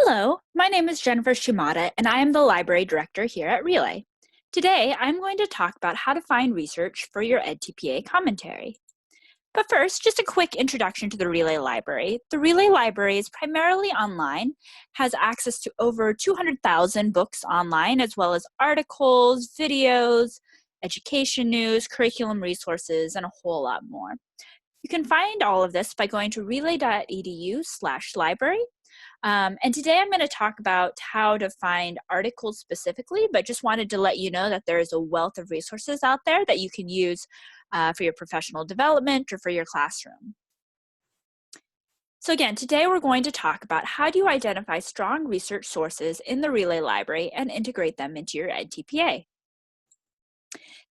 Hello, my name is Jennifer Shimada, and I am the Library Director here at Relay. Today, I'm going to talk about how to find research for your edTPA commentary. But first, just a quick introduction to the Relay Library. The Relay Library is primarily online, has access to over 200,000 books online, as well as articles, videos, education news, curriculum resources, and a whole lot more. You can find all of this by going to relay.edu/library. And today I'm going to talk about how to find articles specifically, but just wanted to let you know that there is a wealth of resources out there that you can use for your professional development or for your classroom. So again, today we're going to talk about how do you identify strong research sources in the Relay Library and integrate them into your edTPA.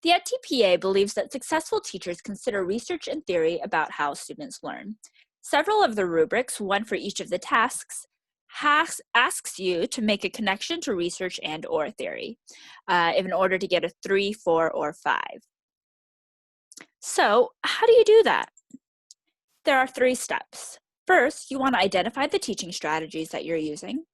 The edTPA believes that successful teachers consider research and theory about how students learn. Several of the rubrics, one for each of the tasks, asks you to make a connection to research and or theory in order to get a 3, 4, or 5. So how do you do that? There are 3 steps. First, you want to identify the teaching strategies that you're using.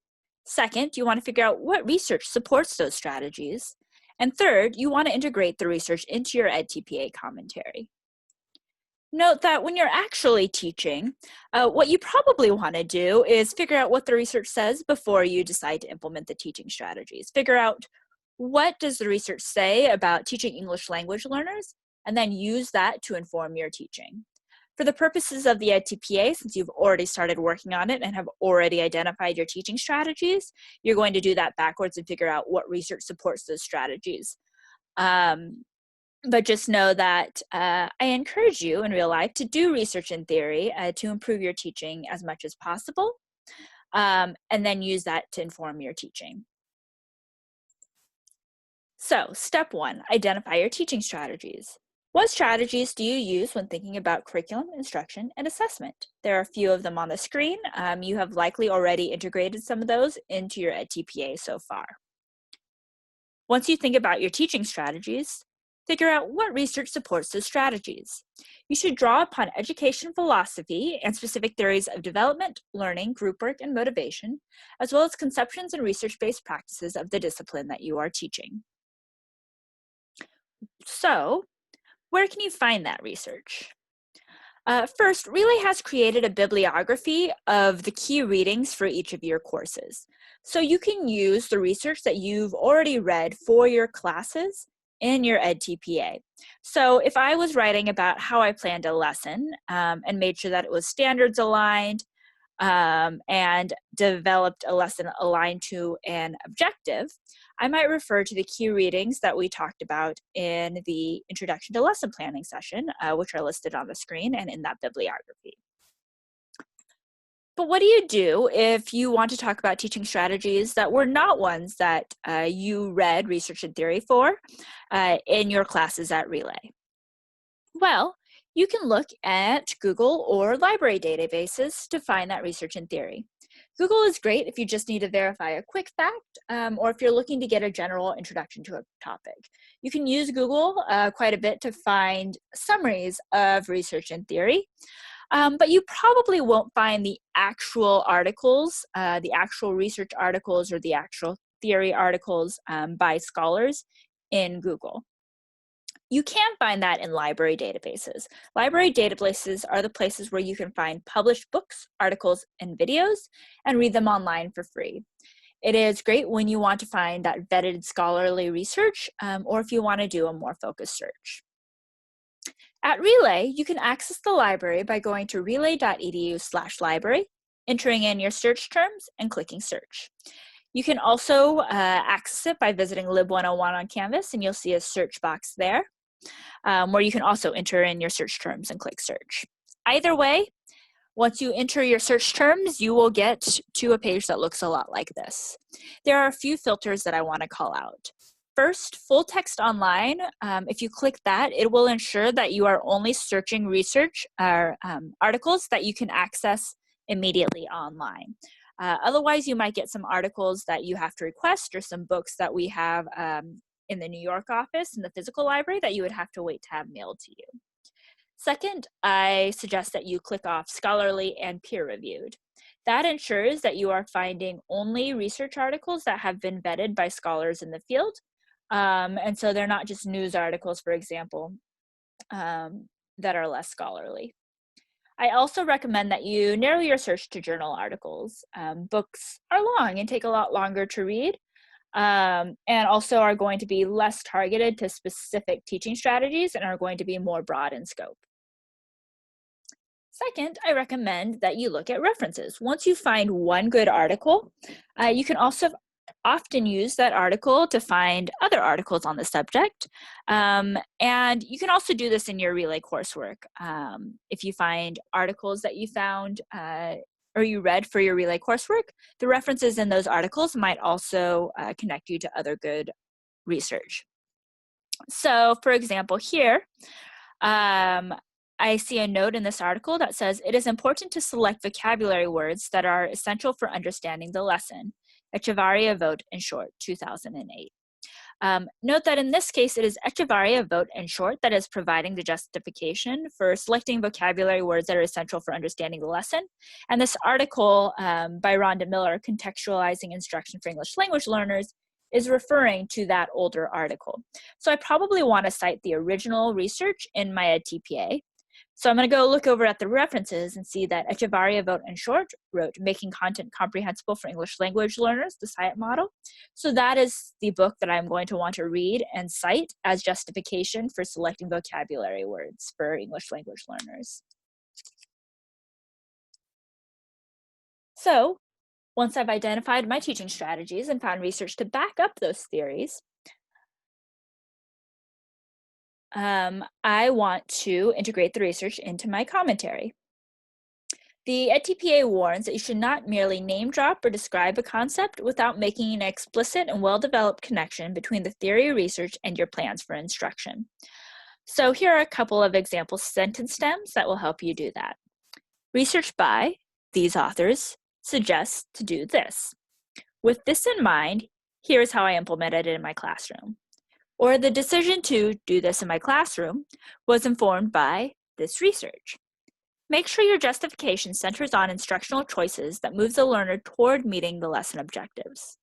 Second, you want to figure out what research supports those strategies. And third, you want to integrate the research into your edTPA commentary. Note that when you're actually teaching, what you probably want to do is figure out what the research says before you decide to implement the teaching strategies. Figure out what does the research say about teaching English language learners, and then use that to inform your teaching. For the purposes of the edTPA, since you've already started working on it and have already identified your teaching strategies, you're going to do that backwards and figure out what research supports those strategies. But just know that I encourage you in real life to do research and theory to improve your teaching as much as possible, and then use that to inform your teaching. So, step 1, identify your teaching strategies. What strategies do you use when thinking about curriculum, instruction, and assessment? There are a few of them on the screen. You have likely already integrated some of those into your edTPA so far. Once you think about your teaching strategies, figure out what research supports those strategies. You should draw upon education philosophy and specific theories of development, learning, group work, and motivation, as well as conceptions and research-based practices of the discipline that you are teaching. So, where can you find that research? First, Relay has created a bibliography of the key readings for each of your courses. So you can use the research that you've already read for your classes in your edTPA. So if I was writing about how I planned a lesson and made sure that it was standards aligned and developed a lesson aligned to an objective, I might refer to the key readings that we talked about in the Introduction to Lesson Planning session, which are listed on the screen and in that bibliography. But what do you do if you want to talk about teaching strategies that were not ones that you read research and theory for in your classes at Relay? Well, you can look at Google or library databases to find that research and theory. Google is great if you just need to verify a quick fact or if you're looking to get a general introduction to a topic. You can use Google quite a bit to find summaries of research and theory, but you probably won't find the actual articles, the actual research articles or the actual theory articles by scholars in Google. You can find that in library databases. Library databases are the places where you can find published books, articles, and videos and read them online for free. It is great when you want to find that vetted scholarly research or if you want to do a more focused search. At Relay, you can access the library by going to relay.edu/library, entering in your search terms, and clicking search. You can also access it by visiting Lib101 on Canvas, and you'll see a search box there. Where you can also enter in your search terms and click search. Either way, once you enter your search terms, you will get to a page that looks a lot like this. There are a few filters that I want to call out. First, full text online. If you click that, it will ensure that you are only searching research or articles that you can access immediately online. Otherwise, you might get some articles that you have to request or some books that we have in the New York office in the physical library that you would have to wait to have mailed to you. Second, I suggest that you click off scholarly and peer-reviewed. That ensures that you are finding only research articles that have been vetted by scholars in the field. And so they're not just news articles, for example, that are less scholarly. I also recommend that you narrow your search to journal articles. Books are long and take a lot longer to read, and also are going to be less targeted to specific teaching strategies and are going to be more broad in scope. Second, I recommend that you look at references. Once you find one good article, you can also often use that article to find other articles on the subject. And you can also do this in your Relay coursework. If you find articles that you found or you read for your Relay coursework, the references in those articles might also connect you to other good research. So for example, here, I see a note in this article that says, it is important to select vocabulary words that are essential for understanding the lesson. Echevarria Vogt in Short, 2008. Note that in this case, it is Echevarria Vogt in Short that is providing the justification for selecting vocabulary words that are essential for understanding the lesson. And this article by Rhonda Miller, Contextualizing Instruction for English Language Learners, is referring to that older article. So I probably want to cite the original research in my edTPA. So I'm going to go look over at the references and see that Echevarria Vogt and Short wrote Making Content Comprehensible for English Language Learners, the SciET model. So that is the book that I'm going to want to read and cite as justification for selecting vocabulary words for English language learners. So once I've identified my teaching strategies and found research to back up those theories, I want to integrate the research into my commentary. The edTPA warns that you should not merely name drop or describe a concept without making an explicit and well-developed connection between the theory of research and your plans for instruction. So here are a couple of example sentence stems that will help you do that. Research by these authors suggests to do this. With this in mind, here's how I implemented it in my classroom. Or the decision to do this in my classroom was informed by this research. Make sure your justification centers on instructional choices that moves the learner toward meeting the lesson objectives.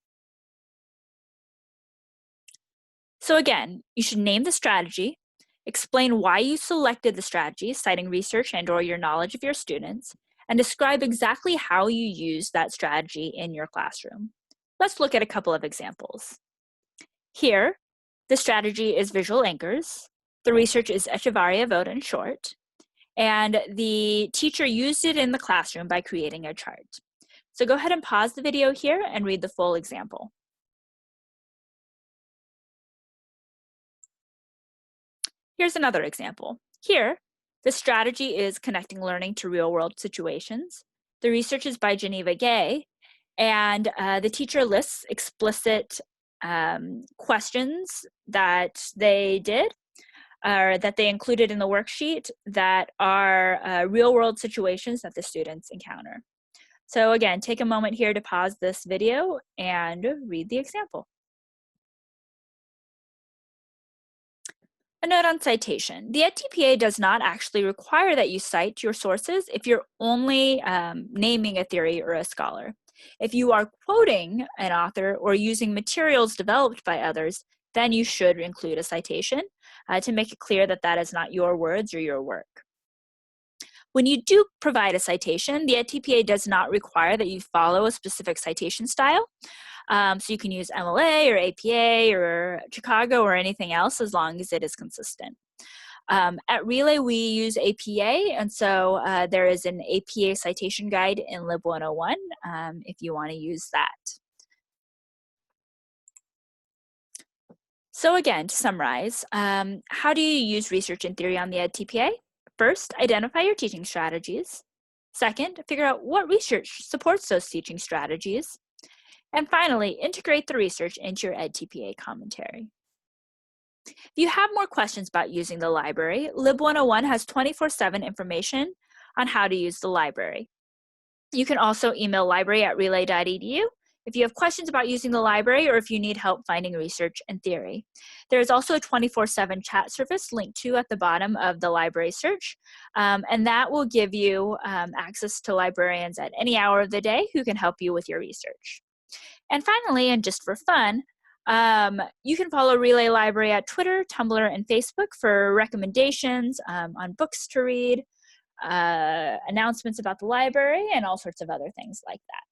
So again, you should name the strategy, explain why you selected the strategy, citing research and/or your knowledge of your students, and describe exactly how you use that strategy in your classroom. Let's look at a couple of examples. Here, the strategy is visual anchors. The research is Echevarria Vogt and Short. And the teacher used it in the classroom by creating a chart. So go ahead and pause the video here and read the full example. Here's another example. Here, the strategy is connecting learning to real-world situations. The research is by Geneva Gay, and the teacher lists explicit questions that they did or that they included in the worksheet that are real-world situations that the students encounter. So again, take a moment here to pause this video and read the example. A note on citation. The edTPA does not actually require that you cite your sources if you're only naming a theory or a scholar. If you are quoting an author or using materials developed by others, then you should include a citation to make it clear that that is not your words or your work. When you do provide a citation, the edTPA does not require that you follow a specific citation style. So you can use MLA or APA or Chicago or anything else as long as it is consistent. At Relay, we use APA, and so there is an APA citation guide in Lib 101 if you want to use that. So again, to summarize, how do you use research and theory on the edTPA? First, identify your teaching strategies. Second, figure out what research supports those teaching strategies. And finally, integrate the research into your edTPA commentary. If you have more questions about using the library, Lib 101 has 24/7 information on how to use the library. You can also email library@relay.edu if you have questions about using the library or if you need help finding research and theory. There's also a 24/7 chat service linked to at the bottom of the library search, and that will give you access to librarians at any hour of the day who can help you with your research. And finally, and just for fun, you can follow Relay Library at Twitter, Tumblr, and Facebook for recommendations on books to read, announcements about the library, and all sorts of other things like that.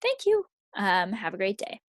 Thank you. Have a great day.